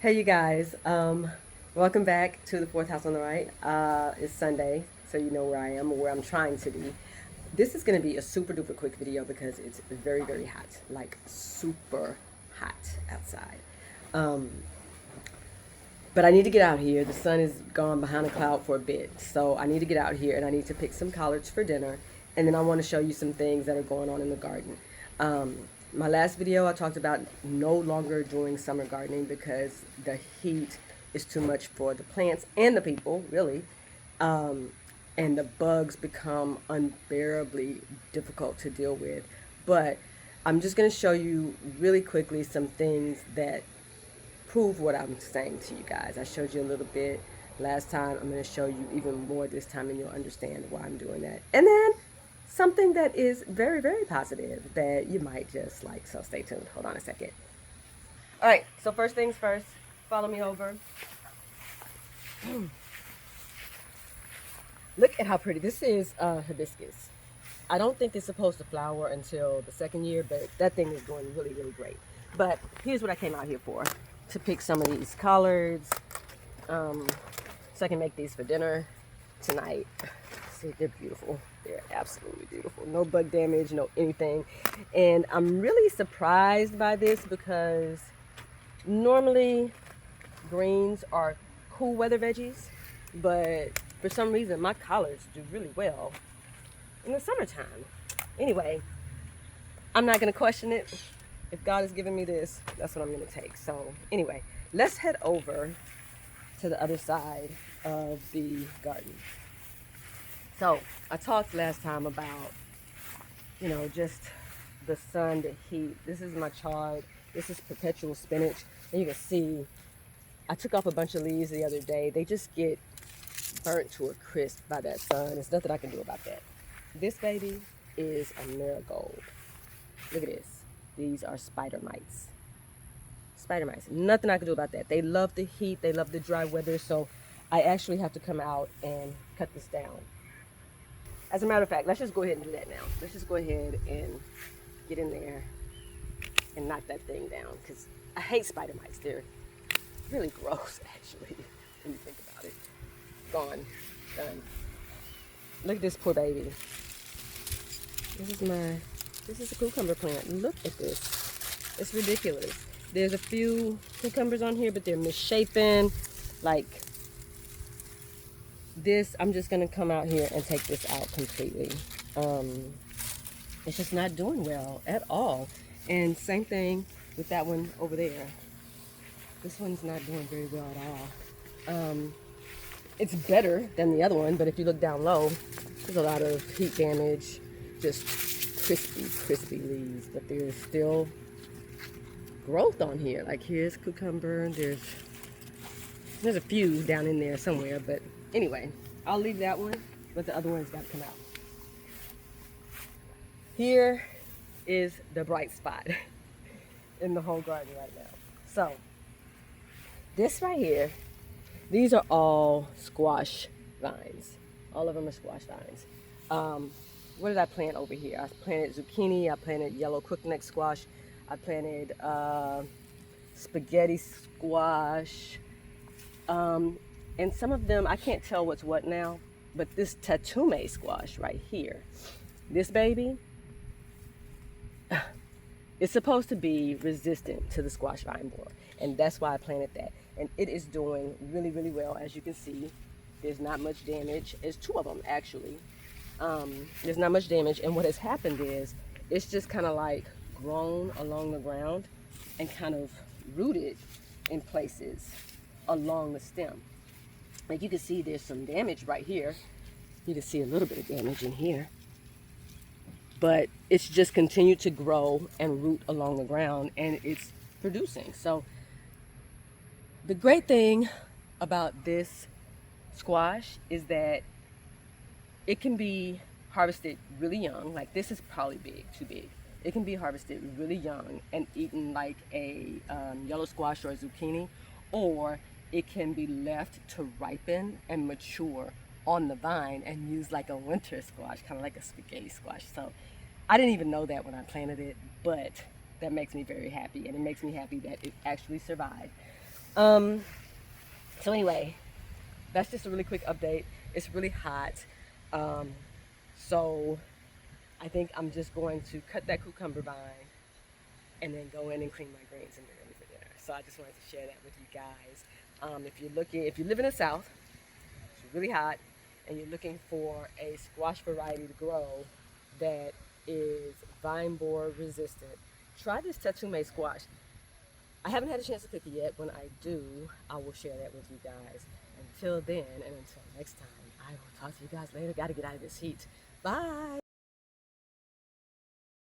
Hey you guys, welcome back to the fourth house on the right. It's Sunday, so you know where I am or where I'm trying to be. This is going to be a super duper quick video because it's very, very hot, like super hot outside. Um, but I need to get out here. The sun is gone behind a cloud for a bit, so I need to get out here and I need to pick some collards for dinner. And then I want to show you some things that are going on in the garden. Um, my last video, I talked about no longer doing summer gardening because the heat is too much for the plants and the people, really. Um, and the bugs become unbearably difficult to deal with. But I'm just going to show you really quickly some things that prove what I'm saying to you guys. I showed you a little bit last time. I'm going to show you even more this time, and you'll understand why I'm doing that. And then something that is very, very positive that you might just like. So stay tuned. Hold on a second. All right. So first things first, follow me over. Look at how pretty this is. Hibiscus. I don't think it's supposed to flower until the second year, but that thing is doing really, really great. But here's what I came out here for: to pick some of these collards, so I can make these for dinner tonight. See, they're beautiful. They're absolutely beautiful. No bug damage, no anything. And I'm really surprised by this because normally greens are cool weather veggies, but for some reason my collards do really well in the summertime. Anyway, I'm not going to question it. If God has given me this, that's what I'm going to take. So anyway, let's head over to the other side of the garden. So I talked last time about, just the sun, the heat. This is my chard. This is perpetual spinach. And you can see I took off a bunch of leaves the other day. They just get burnt to a crisp by that sun. There's nothing I can do about that. This baby is a marigold. Look at this. These are spider mites. Spider mites. Nothing I can do about that. They love the heat. They love the dry weather. So I actually have to come out and cut this down. As a matter of fact, let's just go ahead and do that now. Let's just go ahead and get in there and knock that thing down because I hate spider mites. They're really gross, actually, when you think about it. Gone. Done. Look at this poor baby. This is a cucumber plant. Look at this. It's ridiculous. There's a few cucumbers on here, but they're misshapen. Like this, I'm just gonna come out here and take this out completely. It's just not doing well at all. And same thing with that one over there. This one's not doing very well at all. It's better than the other one, but if you look down low, there's a lot of heat damage, just crispy leaves, but there's still growth on here. Like here's cucumber, there's a few down in there somewhere, but anyway, I'll leave that one, but the other one's got to come out. Here is the bright spot in the whole garden right now. So this right here, these are all squash vines. All of them are squash vines. What did I plant over here? I planted zucchini, I planted yellow crookneck squash, I planted spaghetti squash, and some of them, I can't tell what's what now, but this Tatume squash right here, this baby, it's supposed to be resistant to the squash vine borer, and that's why I planted that. And it is doing really, really well. As you can see, there's not much damage. There's two of them, actually. There's not much damage, and what has happened is it's just kind of like grown along the ground and kind of rooted in places along the stem. Like you can see there's some damage right here. You can see a little bit of damage in here. But it's just continued to grow and root along the ground, and it's producing. So the great thing about this squash is that it can be harvested really young. Like this is probably too big. It can be harvested really young and eaten like a yellow squash or a zucchini, or it can be left to ripen and mature on the vine and used like a winter squash, kind of like a spaghetti squash. So I didn't even know that when I planted it, but that makes me very happy, and it makes me happy that it actually survived. Um, so anyway, that's just a really quick update. It's really hot. Um, so I think I'm just going to cut that cucumber vine and then go in and clean my greens and get ready for dinner. So I just wanted to share that with you guys. If you live in the South, it's really hot, and you're looking for a squash variety to grow that is vine borer resistant, try this Tatume squash. I haven't had a chance to cook it yet. When I do, I will share that with you guys. Until then, and until next time, I will talk to you guys later. Got to get out of this heat. Bye.